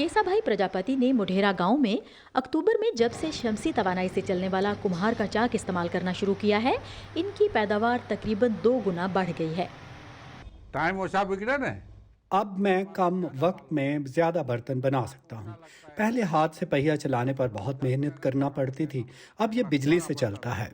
केसा भाई प्रजापति ने मुढेरा गांव में अक्टूबर में जब से शमसी तवानाई से चलने वाला कुम्हार का चाक इस्तेमाल करना शुरू किया है, इनकी पैदावार तकरीबन 2 गुना बढ़ गई है। टाइम ओछा बिगड़ा ने अब मैं कम वक्त में ज्यादा बर्तन बना सकता हूँ। पहले हाथ से पहिया चलाने पर बहुत मेहनत करना पड़ती थी, अब ये बिजली से चलता है।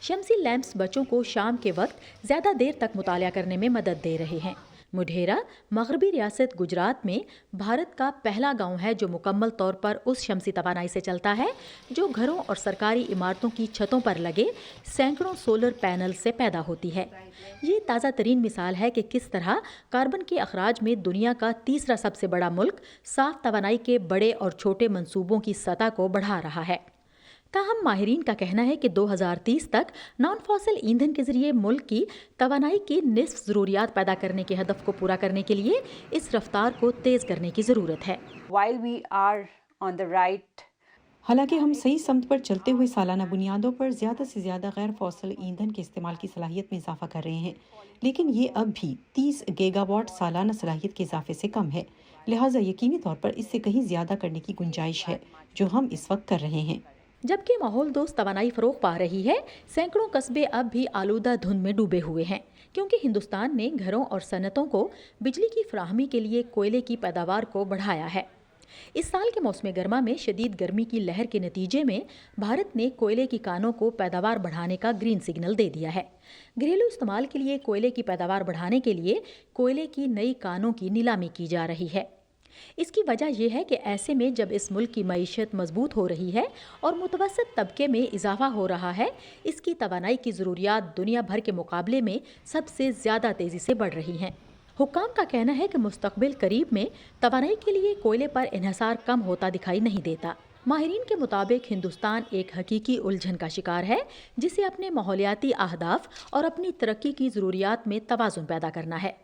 शमसी लैंप्स बच्चों को शाम के वक्त ज्यादा देर तक मुतालिया करने में मदद दे रहे हैं। मुढेरा मगरबी रियासत गुजरात में भारत का पहला गांव है जो मुकम्मल तौर पर उस शमसी तवानाई से चलता है जो घरों और सरकारी इमारतों की छतों पर लगे सैकड़ों सोलर पैनल से पैदा होती है। ये ताज़ा तरीन मिसाल है कि किस तरह कार्बन के अखराज में दुनिया का तीसरा सबसे बड़ा मुल्क साफ तवानाई के बड़े और छोटे मंसूबों की सतह को बढ़ा रहा है। ताहम माहिरीन का कहना है कि 2030 तक नॉन फॉसिल ईंधन के जरिए मुल्क की तवानाई की निस्फ ज़रूरियात पैदा करने के हदफ को पूरा करने के लिए इस रफ्तार को तेज़ करने की ज़रूरत है। हालांकि हम सही समत पर चलते हुए सालाना बुनियादों पर ज़्यादा से ज़्यादा गैर फॉसिल ईंधन के इस्तेमाल की सलाहियत में इजाफा कर रहे हैं, लेकिन ये अब भी 30 गीगावाट सालाना सलाहियत के इजाफे से कम है। लिहाजा यकीनी तौर पर इससे कहीं ज़्यादा करने की गुंजाइश है, जो हम इस वक्त कर रहे हैं। जबकि माहौल दोस्त तवानाई फरोग पा रही है, सैकड़ों कस्बे अब भी आलूदा धुंध में डूबे हुए हैं, क्योंकि हिंदुस्तान ने घरों और सनतों को बिजली की फराहमी के लिए कोयले की पैदावार को बढ़ाया है। इस साल के मौसम गर्मा में शदीद गर्मी की लहर के नतीजे में भारत ने कोयले की कानों को पैदावार बढ़ाने का ग्रीन सिग्नल दे दिया है। घरेलू इस्तेमाल के लिए कोयले की पैदावार बढ़ाने के लिए कोयले की नई कानों की नीलामी की जा रही है। इसकी वजह यह है कि ऐसे में जब इस मुल्क की मईशत मजबूत हो रही है और मुतवसत तबके में इजाफा हो रहा है, इसकी तवानाई की ज़रूरियात दुनिया भर के मुकाबले में सबसे ज़्यादा तेज़ी से बढ़ रही हैं। हुक्काम का कहना है कि मुस्तकबिल करीब में तवानाई के लिए कोयले पर इन्हसार कम होता दिखाई नहीं देता। माहिरीन के मुताबिक हिंदुस्तान एक हकीकी उलझन का शिकार है, जिसे अपने माहौलियाती अहदाफ और अपनी तरक्की की ज़रूरियात में तवाज़ुन पैदा करना है।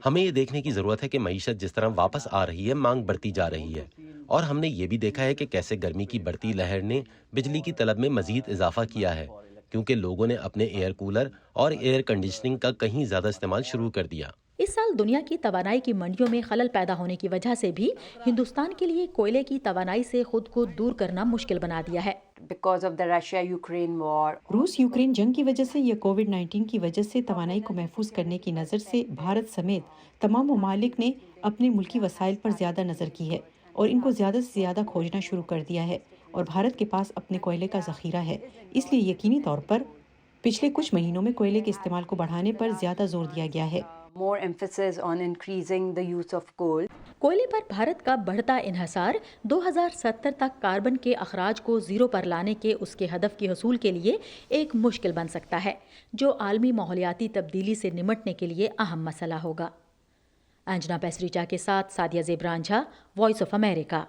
हमें ये देखने की जरूरत है कि मईशत जिस तरह वापस आ रही है, मांग बढ़ती जा रही है, और हमने ये भी देखा है कि कैसे गर्मी की बढ़ती लहर ने बिजली की तलब में मजीद इजाफा किया है, क्योंकि लोगों ने अपने एयर कूलर और एयर कंडीशनिंग का कहीं ज्यादा इस्तेमाल शुरू कर दिया। इस साल दुनिया की तवानाई की मंडियों में खलल पैदा होने की वजह से भी हिंदुस्तान के लिए कोयले की तवानाई से खुद को दूर करना मुश्किल बना दिया है। रूस यूक्रेन जंग की वजह से या कोविड-19 की वजह से तवानाई को महफूज करने की नज़र से भारत समेत तमाम ममालिक ने अपने मुल्की वसाइल पर ज़्यादा नज़र की है और इनको ज़्यादा से ज़्यादा खोजना शुरू कर दिया है, और भारत के पास अपने कोयले का ज़ख़ीरा है। इसलिए यकीनी तौर पर पिछले कुछ महीनों में कोयले के इस्तेमाल को बढ़ाने पर ज़्यादा जोर दिया गया है। कोयले पर भारत का बढ़ता इन्हसार 2070 तक कार्बन के अखराज को ज़ीरो पर लाने के उसके हदफ की हसूल के लिए एक मुश्किल बन सकता है, जो आलमी माहौलियाती तब्दीली से निमटने के लिए अहम मसला होगा। अंजना पैसरीचा के साथ Sadia Zebran Jha, voice of America.